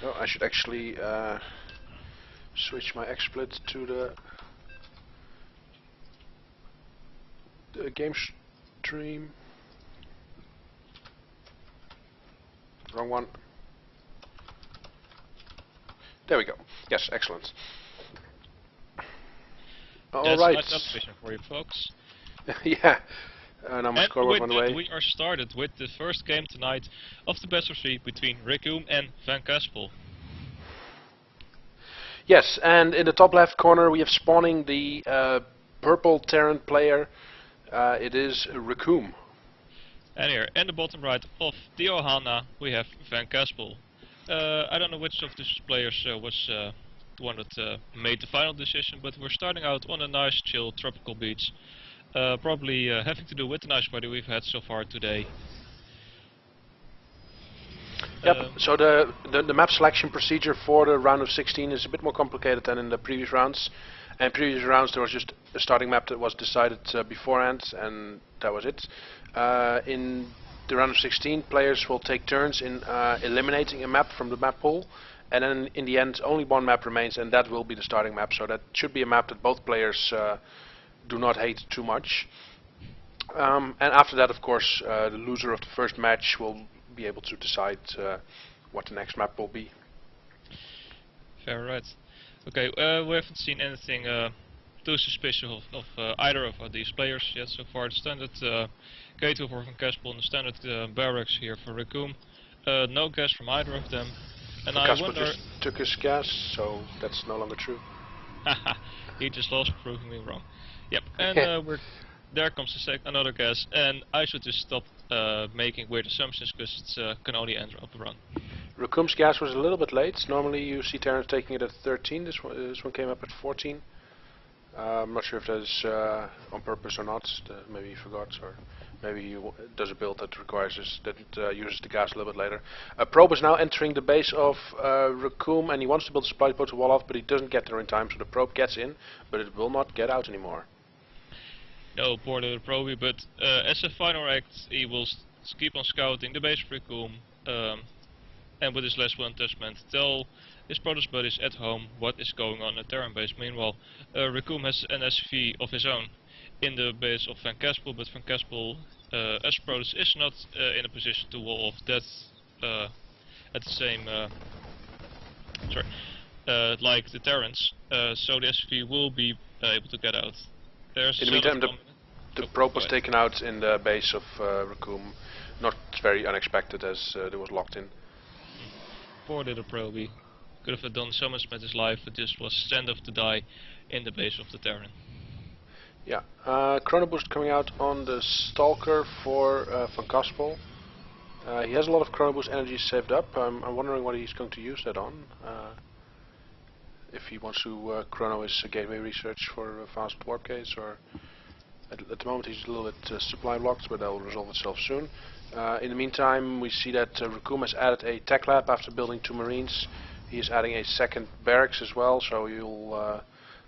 Oh, I should actually switch my XSplit to the game stream. Wrong one. There we go. Yes, excellent. All right. That's nice television for you folks. Yeah. And I'm And score with on the that, way. we are started with the first game tonight of the best of 3 between Recoome and VanCaspel. Yes, and in the top left corner we have spawning the purple Terran player. It is Recoome. And here, in the bottom right of the Ohana, we have VanCaspel. I don't know which of these players was the one that made the final decision, but we're starting out on a nice, chill, tropical beach. Probably having to do with the nice weather we've had so far today. Yep, so the map selection procedure for the round of 16 is a bit more complicated than in the previous rounds. And in previous rounds there was just a starting map that was decided beforehand, and that was it. In the round of 16, players will take turns in eliminating a map from the map pool, and then in the end only one map remains, and that will be the starting map. So that should be a map that both players do not hate too much. And after that, of course, the loser of the first match will be able to decide what the next map will be. Fair, right. Okay, we haven't seen anything too suspicious of either of these players yet so far. The standard K2 for VanCaspel and the standard barracks here for Recoome. No gas from either of them. And I wonder... just took his gas, so that's no longer true. Haha, he just lost, proving me wrong. Yep, and there comes another gas, and I should just stop making weird assumptions because it can only end up a run. Recoome's gas was a little bit late. Normally you see Terrans taking it at 13, this one came up at 14. I'm not sure if that is on purpose or not, maybe he forgot, or maybe he does a build that requires that uses the gas a little bit later. Probe is now entering the base of Recoome, and he wants to build a supply depot to wall off, but he doesn't get there in time, so the probe gets in, but it will not get out anymore. No, poor little Proby, but as a final act, he will keep on scouting the base of Recoome, and with his last one attachment, tell his protest buddies at home what is going on at Terran base. Meanwhile, Recoome has an SV of his own in the base of VanCaspel, but VanCaspel, as protest, is not in a position to wall off that at the same, like the Terrans, so the SV will be able to get out. There's in the meantime, the probe was taken out in the base of Recoome, not very unexpected as it was locked in. Poor little Proby. Could have done so much with his life, but just was sent off to die in the base of the Terran. Yeah, Chrono Boost coming out on the Stalker for VanCaspel. He has a lot of Chrono Boost energy saved up. I'm wondering what he's going to use that on. If he wants to chrono his gateway research for fast warp gates, or at the moment he's a little bit supply blocked, but that will resolve itself soon. In the meantime, we see that Recoome has added a tech lab after building 2 marines. He is adding a second barracks as well, so you'll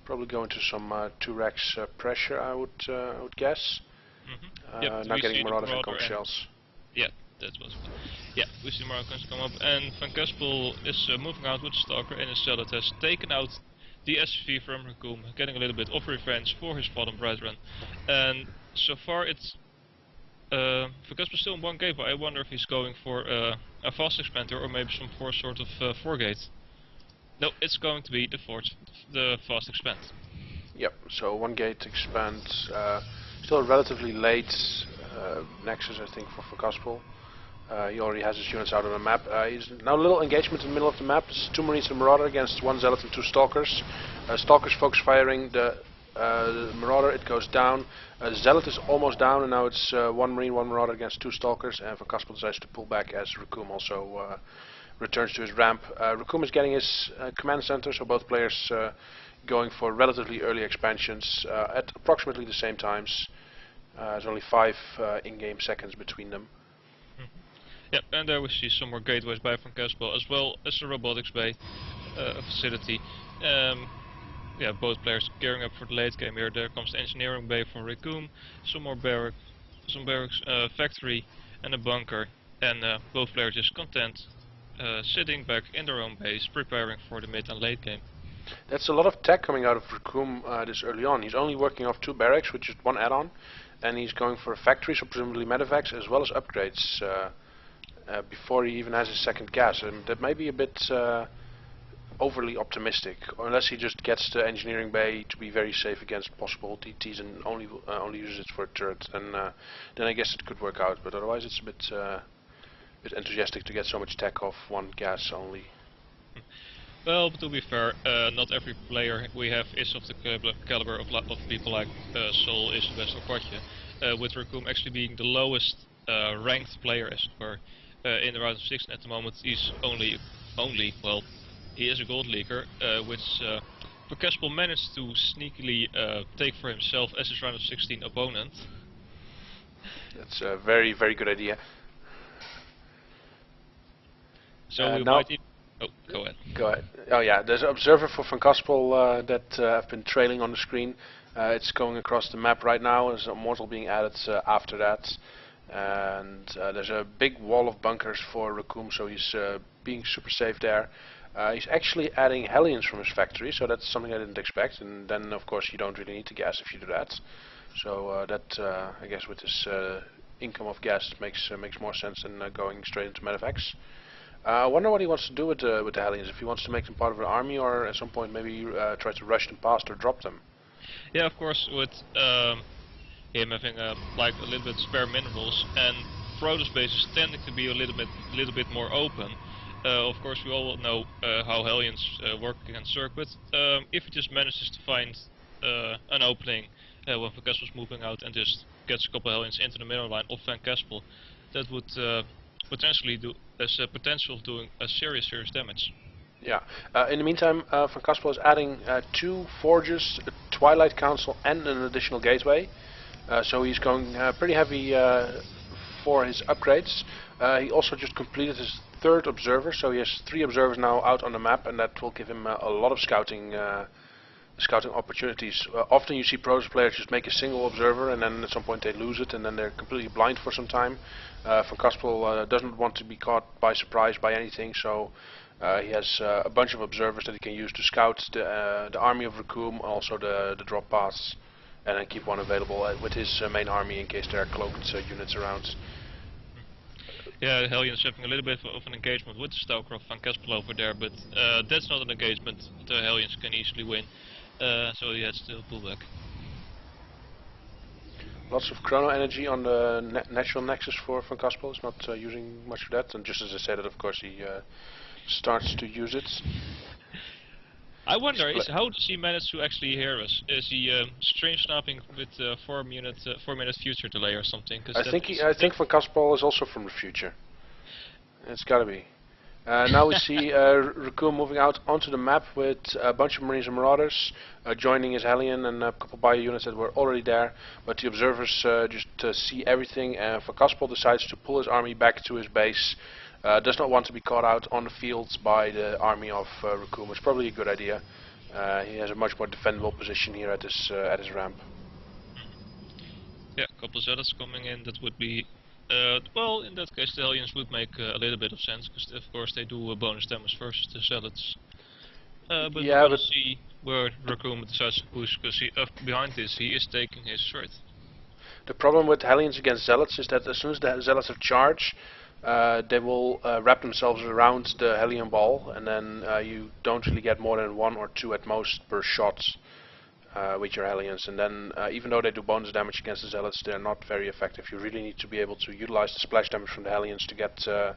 probably go into some 2 racks pressure, I would guess. Yep, now getting marauders and conch shells. Yeah, that was. Yeah, we see Marauders come up, and VanCaspel is moving out with Stalker in a cell that has taken out the SV from Recoome, getting a little bit of revenge for his fallen brethren. And so far it's VanCaspel still in 1 gate, but I wonder if he's going for a fast expander or maybe some sort of 4 gate. No, it's going to be the fast expand. Yep, so 1 gate expand, still relatively late Nexus I think for VanCaspel. He already has his units out on the map. He's now a little engagement in the middle of the map. This is 2 Marines and Marauder against 1 Zealot and 2 Stalkers. Stalkers focus firing the Marauder, it goes down. Zealot is almost down, and now it's 1 Marine, 1 Marauder against 2 Stalkers, and VanCaspel decides to pull back as Recoome also returns to his ramp. Recoome is getting his command center, so both players going for relatively early expansions at approximately the same times. There's only 5 in-game seconds between them. Yep, and there we see some more gateways by VanCaspel, as well as a robotics bay facility. Yeah, both players gearing up for the late game here. There comes the engineering bay from Recoome, some more barracks, factory, and a bunker. And both players just content sitting back in their own base, preparing for the mid and late game. That's a lot of tech coming out of Recoome this early on. He's only working off 2 barracks, which is 1 add-on, and he's going for a factory, so presumably medevacs, as well as upgrades before he even has his second gas. And that may be a bit overly optimistic, or unless he just gets the engineering bay to be very safe against possible DTs and only uses it for a turret, and then I guess it could work out. But otherwise, it's a bit enthusiastic to get so much tech off 1 gas only. Well, but to be fair, not every player we have is of the caliber of people like Sol, is West, or Potje. With Recoome actually being the lowest ranked player, as it were, in the round of 16 at the moment. He's only, well, he is a gold leaguer, which VanCaspel managed to sneakily take for himself as his round of 16 opponent. That's a very, very good idea. So we might even... Oh, go ahead. Go ahead. Oh yeah, there's an observer for VanCaspel that I've been trailing on the screen. It's going across the map right now. There's a mortal being added after that. And there's a big wall of bunkers for Recoome, so he's being super safe there. He's actually adding Hellions from his factory, so that's something I didn't expect. And then, of course, you don't really need to gas if you do that. So I guess with this income of gas, it makes more sense than going straight into medevacs. I wonder what he wants to do with the Hellions, if he wants to make them part of an army, or at some point maybe try to rush them past or drop them. Yeah, of course, with him having like a little bit spare minerals, and Protoss bases tending to be a little bit more open. Of course, we all know how Hellions work against Zerg, but if he just manages to find an opening when VanCaspel's moving out and just gets a couple Hellions into the middle line of VanCaspel, that would potentially do as a potential of doing a serious damage. Yeah. In the meantime, VanCaspel is adding 2 forges, a Twilight Council, and an additional gateway. So he's going pretty heavy for his upgrades. He also just completed his 3rd observer, so he has 3 observers now out on the map, and that will give him a lot of scouting opportunities. Often you see Protoss players just make a single observer, and then at some point they lose it, and then they're completely blind for some time. VanCaspel doesn't want to be caught by surprise by anything, so he has a bunch of observers that he can use to scout the army of Recoome, also the drop paths, and then keep one available with his main army in case there are cloaked units around. Yeah, Hellions having a little bit of an engagement with the Stalker of VanCaspel over there, but that's not an engagement the Hellions can easily win, so he has to pull back. Lots of chrono energy on the natural nexus for VanCaspel. He's not using much of that, and just as I said it, of course he starts to use it. I wonder, how does he manage to actually hear us? Is he stream snapping with 4 minute future delay or something? I think VanCaspel is also from the future. It's gotta be. Now we see Recoome moving out onto the map with a bunch of Marines and Marauders, joining his Hellion and a couple bio units that were already there. But the observers just see everything, and VanCaspel decides to pull his army back to his base. Does not want to be caught out on the fields by the army of Recoome. It's probably a good idea. He has a much more defendable position here at his ramp. Yeah, a couple of Zealots coming in, that would be... well, in that case the Hellions would make a little bit of sense, because of course they do bonus damage versus the Zealots. But yeah, we'll see where Recoome decides to push, because behind this he is taking his threat. The problem with Hellions against Zealots is that as soon as the Zealots have charge, they will wrap themselves around the Hellion ball, and then you don't really get more than 1 or 2 at most per shot with your Hellions. And then even though they do bonus damage against the Zealots, they're not very effective. You really need to be able to utilize the splash damage from the Hellions to get a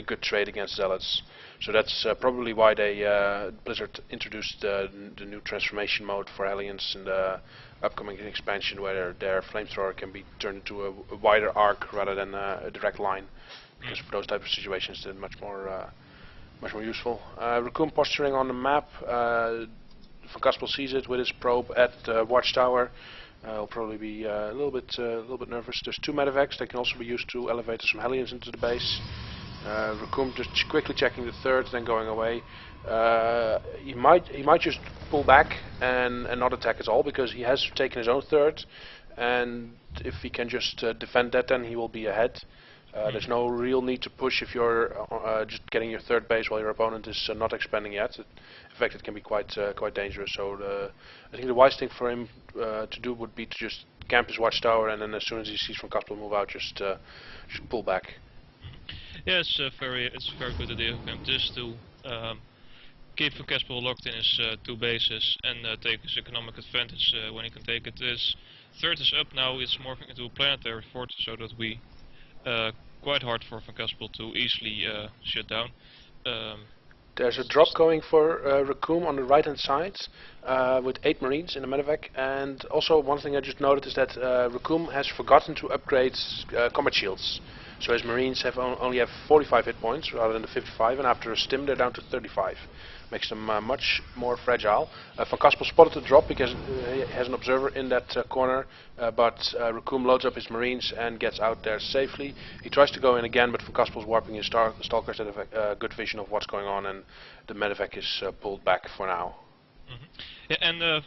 good trade against Zealots. So that's probably why Blizzard introduced the new transformation mode for Hellions in the upcoming expansion, where their flamethrower can be turned into a wider arc rather than a direct line. Because for those type of situations, they're much more useful. Recoome posturing on the map. VanCaspel sees it with his probe at the watchtower. He'll probably be a little bit nervous. There's 2 medevacs. They can also be used to elevate some Hellions into the base. Recoome just quickly checking the 3rd, then going away. He might just pull back and not attack at all, because he has taken his own 3rd, and if he can just defend that, then he will be ahead. There's no real need to push if you're just getting your third base while your opponent is not expanding yet. In fact, it can be quite dangerous. So I think the wise thing for him to do would be to just camp his watchtower, and then as soon as he sees VanCaspel move out, just pull back. Yeah, it's a very good idea of him just to keep VanCaspel locked in his 2 bases and take his economic advantage when he can take it. His third is up now, it's morphing into a planetary fortress, so that we quite hard for VanCaspel to easily shut down. There's a drop going for Recoome on the right hand side with 8 Marines in the medevac, and also one thing I just noted is that Recoome has forgotten to upgrade combat shields. So his Marines have only have 45 hit points rather than the 55, and after a stim they're down to 35. Makes them much more fragile. VanCaspel spotted the drop because he has an observer in that corner, but Recoome loads up his Marines and gets out there safely. He tries to go in again, but VanCaspel's warping his stalkers that have good vision of what's going on, and the medevac is pulled back for now. Yeah, and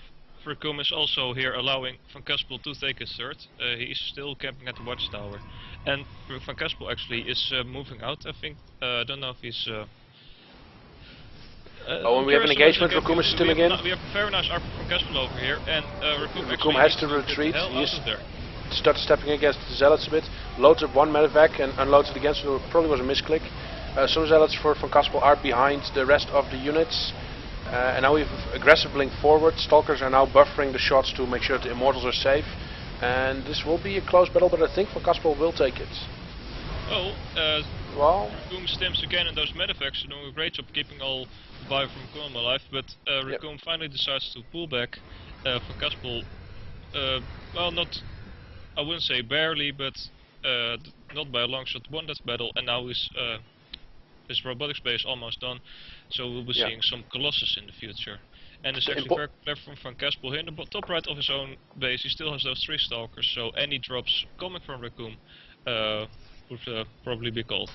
Recoome is also here allowing VanCaspel to take his third. He is still camping at the watchtower, and VanCaspel actually is moving out. I think I don't know if he's. When we have an engagement, Recoome is still again. We have a very nice arc from VanCaspel over here, and Recoome has to retreat. He starts stepping against the Zealots a bit, loads up one medevac and unloads it again, so there probably was a misclick. Some Zealots for VanCaspel are behind the rest of the units. And now we have aggressive blink forward. Stalkers are now buffering the shots to make sure that the Immortals are safe. And this will be a close battle, but I think VanCaspel will take it. Well, Recoome stims again in those medevacs, doing a great job keeping all 5 from Recoome alive, but Recoome finally decides to pull back. VanCaspel, well, not, I wouldn't say barely, but not by a long shot, won that battle, and now his robotics base almost done, so we'll be seeing some Colossus in the future. And it's actually very clever from VanCaspel here in the top right of his own base. He still has those 3 stalkers, so any drops coming from Recoome would probably be called.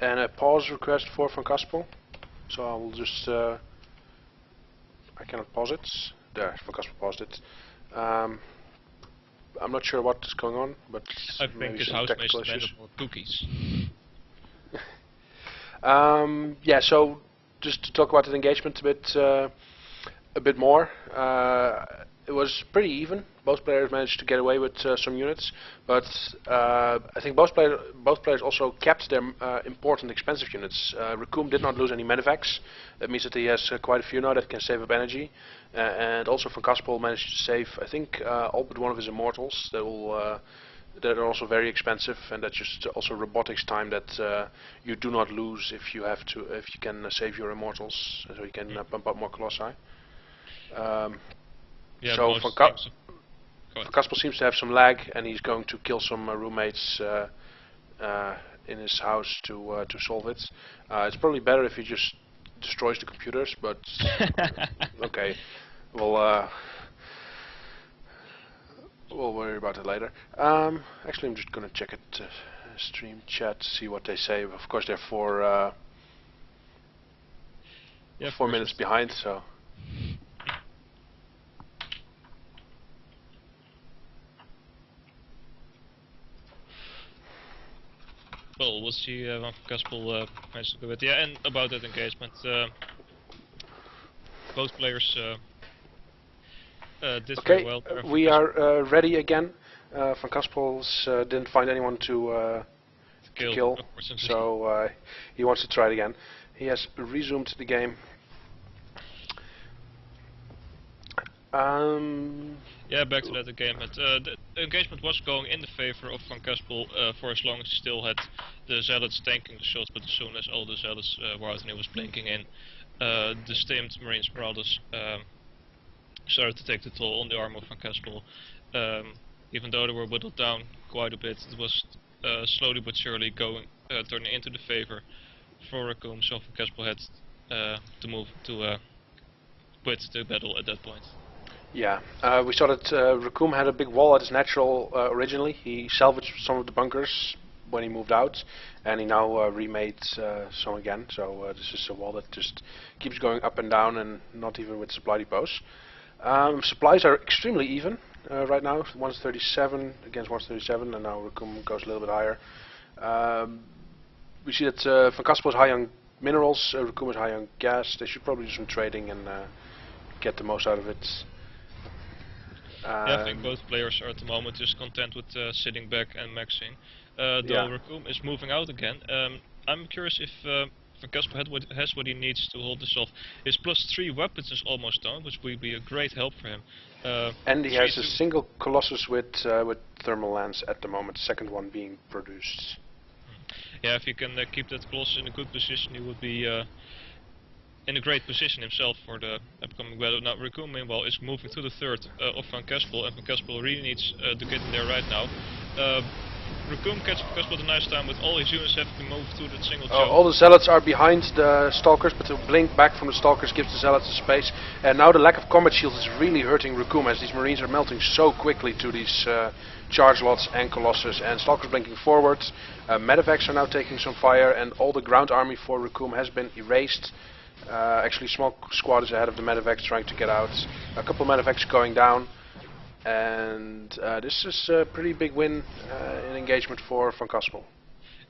And a pause request for VanCaspel. So I will just I cannot pause it. There, VanCaspel paused it. I'm not sure what is going on, but I think his housemates demanded more cookies. Yeah, so just to talk about the engagement a bit more. It was pretty even. Both players managed to get away with some units, but I think both players also kept their important expensive units. Recoome did not lose any medevacs. That means that he has quite a few now that can save up energy, and also VanCaspel managed to save, I think, all but one of his Immortals. That are also very expensive, and that's just also robotics time that you do not lose if you can save your Immortals, so you can pump up more Colossi. Yeah, so VanCaspel seems to have some lag, and he's going to kill some roommates in his house to solve it. It's probably better if he just destroys the computers, but okay, we'll worry about it later. Actually, I'm just gonna check it stream chat, see what they say. Of course, they're 4 minutes behind, so. Well, we'll see when VanCaspel managed to go with. Yeah, and about that engagement, both players did very well. We are ready again. VanCaspel didn't find anyone to kill, so he wants to try it again. He has resumed the game. Yeah, back to that engagement. The engagement was going in the favor of VanCaspel for as long as he still had the Zealots tanking the shots, but as soon as all the Zealots were out and he was blinking in, the stimmed Marines Marauders started to take the toll on the armor of VanCaspel. Even though they were whittled down quite a bit, it was slowly but surely turning into the favor for Recoome, so VanCaspel had to move to quit the battle at that point. Yeah, we saw that Recoome had a big wall at his natural originally. He salvaged some of the bunkers when he moved out, and he now remade some again. So this is a wall that just keeps going up and down, and not even with supply depots. Supplies are extremely even right now. 137 against 137, and now Recoome goes a little bit higher. We see that VanCaspel is high on minerals, Recoome is high on gas. They should probably do some trading and get the most out of it. Yeah, I think both players are at the moment just content with sitting back and maxing. Though Recoome is moving out again. I'm curious if VanCaspel has what he needs to hold this off. His +3 weapons is almost done, which will be a great help for him. And he has a single Colossus with thermal lance at the moment, second one being produced. Yeah, if he can keep that Colossus in a good position, he would be in a great position himself for the upcoming battle. Now Recoome meanwhile is moving to the third of VanCaspel, and VanCaspel really needs to get in there right now. Recoome catches VanCaspel at a nice time with all his units having to move to that single choke. All the Zealots are behind the Stalkers, but the blink back from the Stalkers gives the Zealots the space. And now the lack of combat shields is really hurting Recoome, as these Marines are melting so quickly to these charge lots and Colossus, and Stalkers blinking forward. Medevacs are now taking some fire, and all the ground army for Recoome has been erased. Actually, small squad is ahead of the Medevacs trying to get out. A couple of Medevacs going down, and this is a pretty big win in engagement for VanCaspel.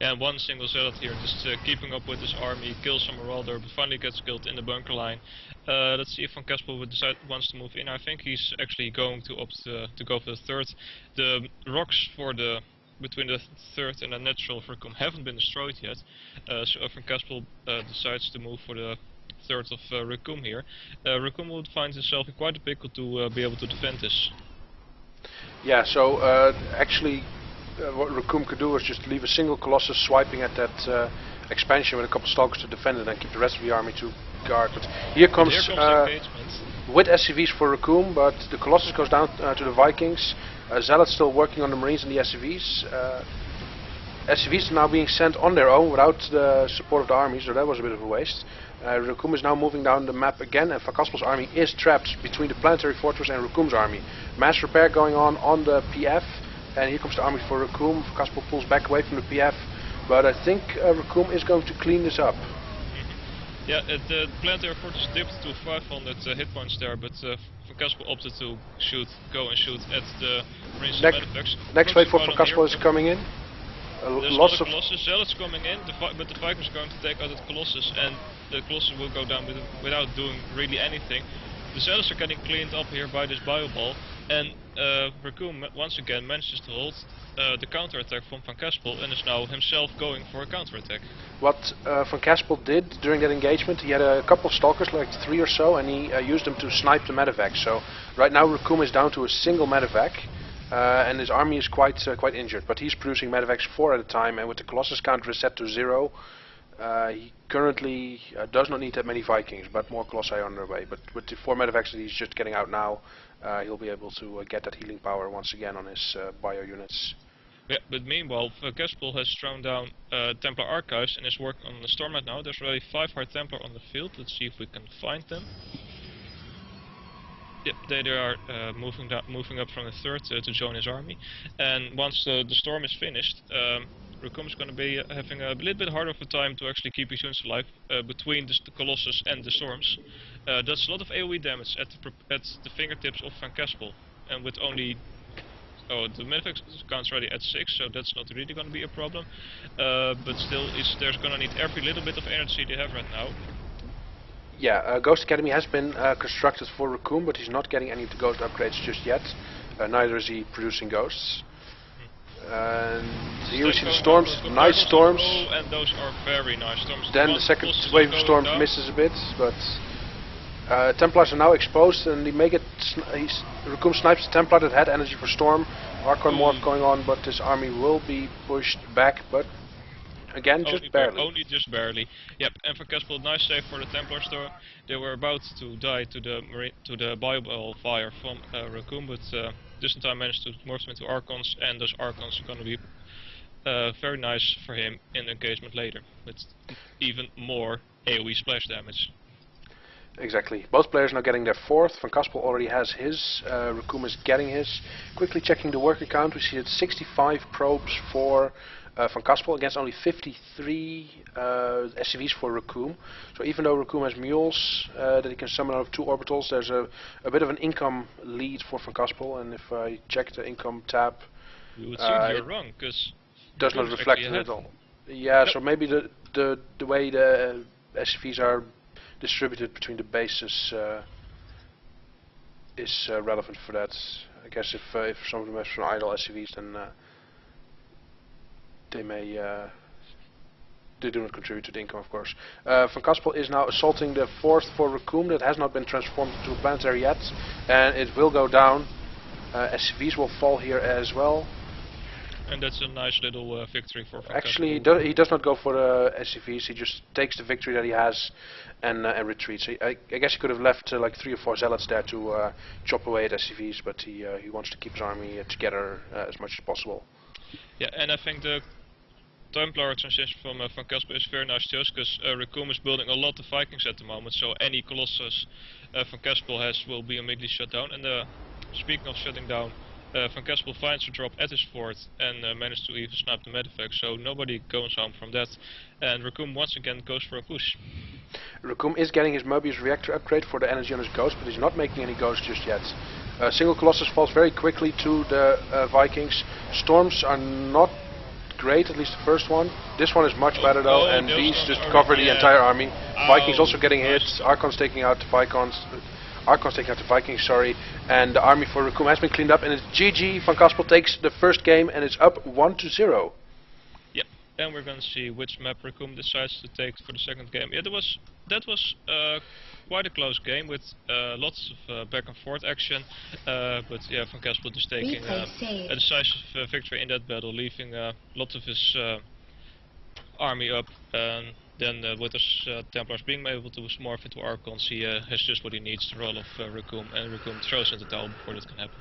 And one single Zealot here, just keeping up with his army, kills some Marauder, but finally gets killed in the bunker line. Let's see if VanCaspel would wants to move in. I think he's actually going to opt to go for the third. The rocks for the between the third and the natural of Recoome haven't been destroyed yet, so VanCaspel decides to move for the third of Recoome here. Recoome would find himself in quite a pickle to be able to defend this. Yeah, so actually what Recoome could do was just leave a single Colossus swiping at that expansion with a couple Stalkers to defend it and keep the rest of the army to guard. But here comes with SCVs for Recoome, but the Colossus goes down to the Vikings. Zealot's still working on the Marines and the SCVs. SCVs are now being sent on their own without the support of the army, so that was a bit of a waste. Recoome is now moving down the map again, and VanCaspel's army is trapped between the Planetary Fortress and Recoome's army. Mass repair going on the PF, and here comes the army for Recoome. VanCaspel pulls back away from the PF, but I think Recoome is going to clean this up. Yeah, the Planetary Fortress dipped to 500 hit points there, but VanCaspel opted to go and shoot at the Marines and Medevacs. Next wave for VanCaspel is coming in. There's lots of Colossus, Zealots coming in, but the Vikings are going to take out the Colossus, and the Colossus will go down without doing really anything. The Zealots are getting cleaned up here by this Bioball, and Recoome once again manages to hold the counterattack from VanCaspel, and is now himself going for a counterattack. What VanCaspel did during that engagement, he had a couple of Stalkers, like 3 or so, and he used them to snipe the Medevac. So right now Recoome is down to a single Medevac. And his army is quite injured, but he's producing Medevacs 4 at a time, and with the Colossus count reset to 0, he currently does not need that many Vikings, but more Colossi on their way. But with the 4 Medevacs that he's just getting out now, he'll be able to get that healing power once again on his bio units. Yeah, but meanwhile, VanCaspel has thrown down Templar Archives and is working on the Stormlight now. There's already 5 Hard Templar on the field. Let's see if we can find them. Yep, they are moving up from the third to join his army, and once the storm is finished, Recoome is going to be having a little bit harder of a time to actually keep his units alive between the Colossus and the storms. That's a lot of AoE damage at the fingertips of VanCaspel, and with only the Medevac count's already at 6, so that's not really going to be a problem. But still, there's going to need every little bit of energy they have right now. Yeah, Ghost Academy has been constructed for Recoome, but he's not getting any of the Ghost upgrades just yet. Neither is he producing Ghosts. And here we see the storms, nice storms. Oh, and those are very nice storms. Then the second wave of storms misses a bit, but Templars are now exposed, and they make it. Recoome snipes the Templar that had energy for storm. Archon Morph going on, but this army will be pushed back, but again, just barely. Only just barely. Yep, and VanCaspel, nice save for the Templars though. They were about to die to the Bioball fire from Recoome, but just in time managed to morph them into Archons, and those Archons are going to be very nice for him in engagement later, with even more AoE splash damage. Exactly. Both players now getting their 4th. VanCaspel already has his. Recoome is getting his. Quickly checking the worker count, we see it's 65 probes for VanCaspel against only 53 SCVs for Recoome. So even though Recoome has mules that he can summon out of 2 orbitals, there's a bit of an income lead for VanCaspel, and if I check the income tab, you would see you're wrong, because does not Recoome is reflect actually it at ahead. all. Yeah, Yep. so maybe the way the SCVs are distributed between the bases is relevant for that. I guess if some of them have some idle SCVs, then they may they do not contribute to the income, of course. VanCaspel is now assaulting the 4th for Recoome that has not been transformed into a planetary yet, and it will go down. SCVs will fall here as well. And that's a nice little victory for VanCaspel. Actually, he does not go for the SCVs. He just takes the victory that he has and retreats. I guess he could have left like 3 or 4 zealots there to chop away at SCVs, but he wants to keep his army together as much as possible. Yeah, and I think the Templar transition from VanCaspel is very nice choice, because Recoome is building a lot of Vikings at the moment, so any Colossus VanCaspel has will be immediately shut down. And speaking of shutting down, VanCaspel finds a drop at his fort and managed to even snap the medevac, so nobody goes home from that. And Recoome once again goes for a push. Recoome is getting his Mobius reactor upgrade for the energy on his ghost, but he's not making any ghosts just yet. Single Colossus falls very quickly to the Vikings. Storms are not great, at least the first one. This one is much better though, and these just cover the entire army. Vikings also getting hit. Archon's taking out the Vikings. Archon's taking out the Vikings, sorry, and the army for Recoome has been cleaned up, and it's GG. VanCaspel takes the first game, and it's up 1-0. Yep, and we're gonna see which map Recoome decides to take for the second game. Yeah, that was quite a close game with lots of back and forth action, but yeah, VanCaspel just taking a decisive victory in that battle, leaving lots of his army up. Then with his Templars being able to morph into Archons, he has just what he needs to roll off Recoome, and Recoome throws in the towel before that can happen.